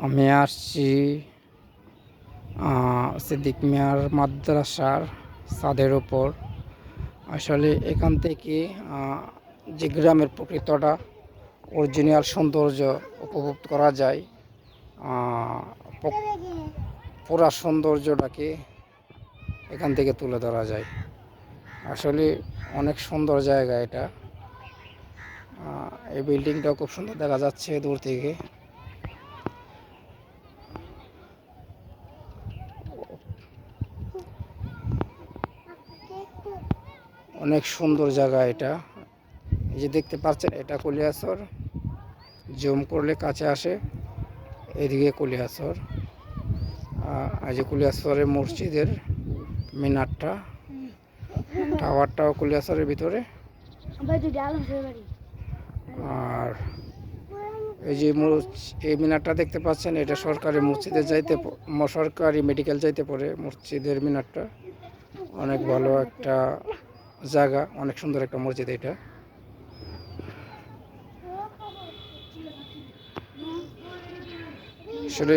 আমি আসছি সিদ্দিক মিয়ার মাদ্রাসার ছাদের ওপর। আসলে এখান থেকে যে গ্রামের প্রকৃতটা অরিজিনাল সৌন্দর্য উপভোগ করা যায়। পুরা সৌন্দর্যটাকে এখান থেকে তুলে ধরা যায়। আসলে অনেক সুন্দর জায়গা এটা। এই বিল্ডিংটাও খুব সুন্দর দেখা যাচ্ছে দূর থেকে। অনেক সুন্দর জায়গা এটা। এই যে দেখতে পাচ্ছেন, এটা কলিয়াচর। জুম করলে কাছে আসে, এদিকে কলিয়াচর। এই যে কলিয়াচরের মসজিদের মিনারটা, টাওয়ারটাও কলিয়াচরের ভিতরে। আর এই যে এই মিনারটা দেখতে পাচ্ছেন, এটা সরকারি মসজিদে সরকারি মেডিকেল যাইতে পড়ে মসজিদের মিনারটা। অনেক ভালো একটা জায়গা, অনেক সুন্দর একটা মসজিদ এটা। আসলে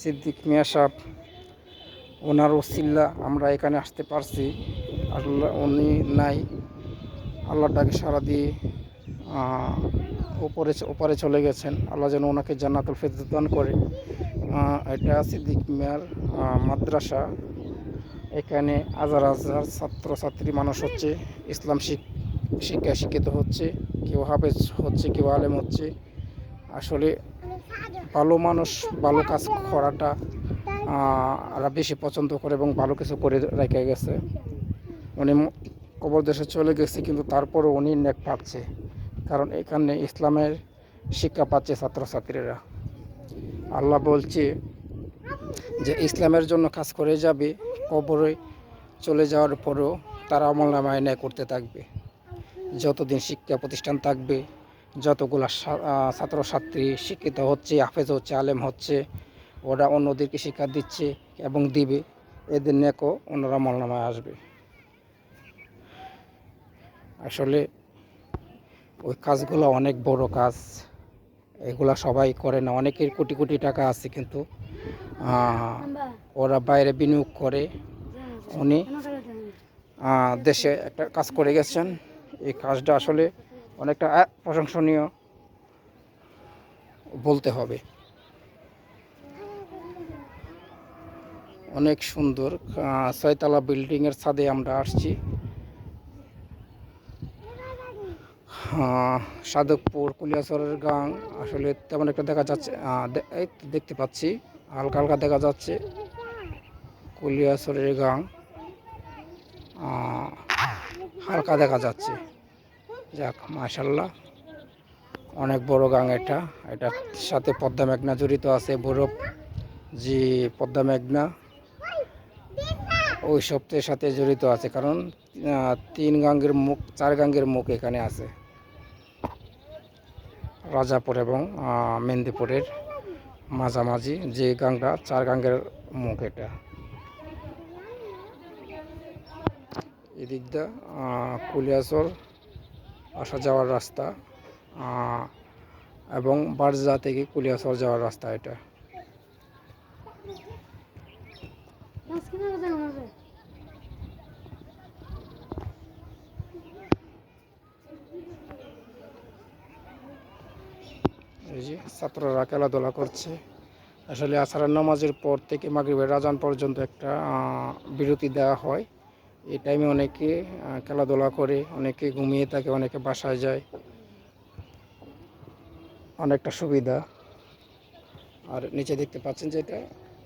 সিদ্দিক মিয়া সাহেব, ওনার ওসিল্লা আমরা এখানে আসতে পারছি। আল্লাহ উনি নাই, আল্লাহ ডাকে সাড়া দিয়ে ওপারে চলে গেছেন। আল্লাহ যেন ওনাকে জান্নাতুল ফেরদৌস দান করে। এটা সিদ্দিক মিয়ার মাদ্রাসা। এখানে হাজার হাজার ছাত্রছাত্রী মানুষ হচ্ছে, ইসলাম শিক্ষায় শিক্ষিত হচ্ছে, কেউ হাফেজ হচ্ছে, কেউ আলেম হচ্ছে। আসলে ভালো মানুষ ভালো কাজ করাটা এরা বেশি পছন্দ করে এবং ভালো কিছু করে রেখে গেছে। উনি কবর দেশে চলে গেছে, কিন্তু তারপরও উনি নেক পাচ্ছে, কারণ এখানে ইসলামের শিক্ষা পাচ্ছে ছাত্রছাত্রীরা। আল্লাহ বলছে যে ইসলামের জন্য কাজ করে যাবে, কবরে চলে যাওয়ার পরেও তারা আমলনামায় ন্যায় করতে থাকবে। যতদিন শিক্ষা প্রতিষ্ঠান থাকবে, যতগুলা ছাত্রছাত্রী শিক্ষিত হচ্ছে, হাফেজ হচ্ছে, আলেম হচ্ছে, ওরা অন্যদেরকে শিক্ষা দিচ্ছে এবং দিবে, এদের নেকও অন্যরা আমলনামায় আসবে। আসলে ওই কাজগুলো অনেক বড় কাজ, এগুলা সবাই করে না। অনেকের কোটি কোটি টাকা আছে, কিন্তু ওরা বাইরে বিনিয়োগ করে। উনি দেশে একটা কাজ করে গেছেন, এই কাজটা আসলে অনেকটা প্রশংসনীয় বলতে হবে। অনেক সুন্দর 6 তলা বিল্ডিংয়ের ছাদে আমরা আসছি। সাধকপুর কুলিয়াচরের গাং আসলে তেমন একটা দেখা যাচ্ছে, এই দেখতে পাচ্ছি হালকা হালকা দেখা যাচ্ছে কুলিয়াচরের গাং, হালকা দেখা যাচ্ছে। যাক, মাশাল্লাহ, অনেক বড় গাং এটা। এটার সাথে পদ্মা মেঘনা জড়িত আছে। বরফ যে পদ্মা মেঘনা ওই সপ্তাহের সাথে জড়িত আছে, কারণ 4 গাঙ্গের মুখ এখানে আছে। রাজাপুর এবং মেদিনীপুরের মাঝামাঝি যে গাংটা, 4 গাঙ্গের মুখ এটা। এদিকটা কুলিয়াচর আসা যাওয়ার রাস্তা, এবং বারজা থেকে কুলিয়াচর যাওয়ার রাস্তা এটা। এই যে ছাত্ররা খেলাধুলা করছে। আসলে আসরের নামাজের পর থেকে মাগরিবের আজান পর্যন্ত একটা বিরতি দেওয়া হয়। এই টাইমে অনেকে খেলাধুলা করে, অনেকে ঘুমিয়ে থাকে, অনেকে বাসায় যায়। অনেকটা সুবিধা। আর নিচে দেখতে পাচ্ছেন যেটা,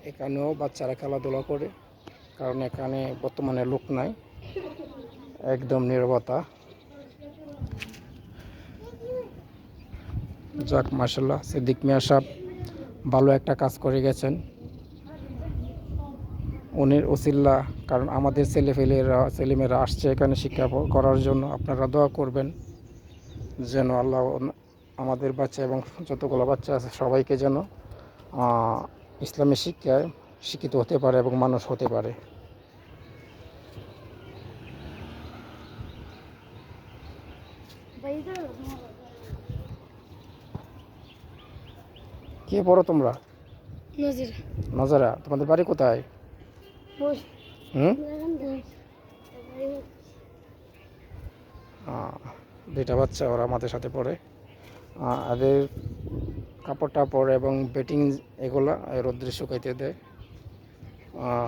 এখানেও বাচ্চারা খেলাধুলা করে, কারণ এখানে বর্তমানে লোক নাই, একদম নীরবতা। যাক, মাশাল্লাহ, সিদ্দিক মিয়া সাহেব ভালো একটা কাজ করে গেছেন। উনির ওসিল্লা, কারণ আমাদের ছেলেমেয়েরা আসছে এখানে শিক্ষা করার জন্য। আপনারা দোয়া করবেন যেন আল্লাহ আমাদের বাচ্চা এবং যতগুলো বাচ্চা আছে সবাইকে যেন ইসলামী শিক্ষায় শিক্ষিত হতে পারে এবং মানুষ হতে পারে। কে পড়ো তোমরা? নজির নজরা, তোমাদের বাড়ি কোথায়? বস হুম? বস দুইটা বাচ্চা, ওরা আমাদের সাথে পড়ে। এদের কাপড় টাপড় এবং বেটিং এগুলা রৌদ্রে শুকাইতে দেয়।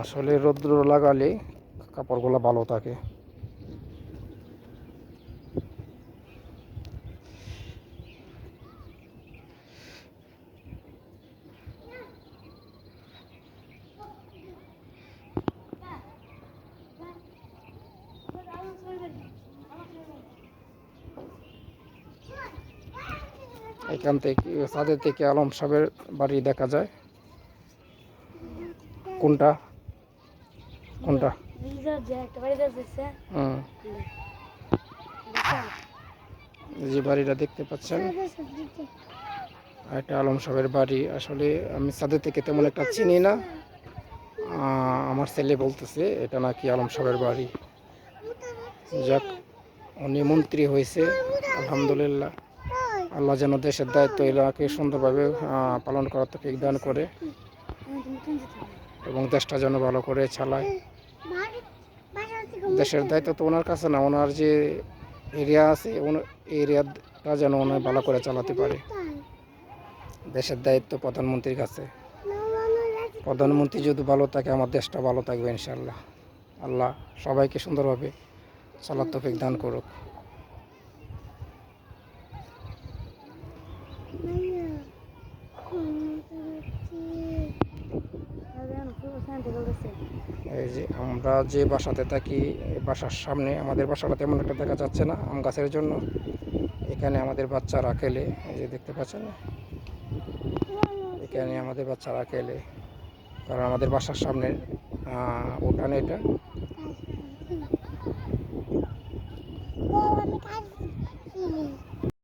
আসলে রৌদ্র লাগালে কাপড়গুলো ভালো থাকে। এখান থেকে ছাদের থেকে আলম সাহেবের বাড়ি দেখা যায়। কোনটা কোনটা? হুম, যে বাড়িটা দেখতে পাচ্ছেন এটা আলম সাহেবের বাড়ি। আসলে আমি ছাদের থেকে তেমন একটা চিনি না। আমার ছেলে বলতেছে এটা নাকি আলম সাহেবের বাড়ি। যাক, উনি মন্ত্রী হয়েছে, আলহামদুলিল্লাহ। আল্লাহ যেন দেশের দায়িত্ব এলাকাকে সুন্দরভাবে পালন করার তৌফিক দান করে এবং দেশটা যেন ভালো করে চালায়। দেশের দায়িত্ব তো ওনার কাছে না, ওনার যে এরিয়া আছে এই এরিয়াটা যেন ওনার ভালো করে চালাতে পারে। দেশের দায়িত্ব প্রধানমন্ত্রীর কাছে। প্রধানমন্ত্রী যদি ভালো থাকে আমার দেশটা ভালো থাকবে ইনশাআল্লাহ। আল্লাহ সবাইকে সুন্দরভাবে চলার তৌফিক দান করুক। এই যে আমরা যে বাসাতে থাকি, বাসার সামনে আমাদের বাসাটা তেমন একটা দেখা যাচ্ছে না আম গাছের জন্য। এখানে আমাদের বাচ্চারা খেলে, এই যে দেখতে পাচ্ছেন, এখানে আমাদের বাচ্চারা খেলে, কারণ আমাদের বাসার সামনে উঠানে এটা।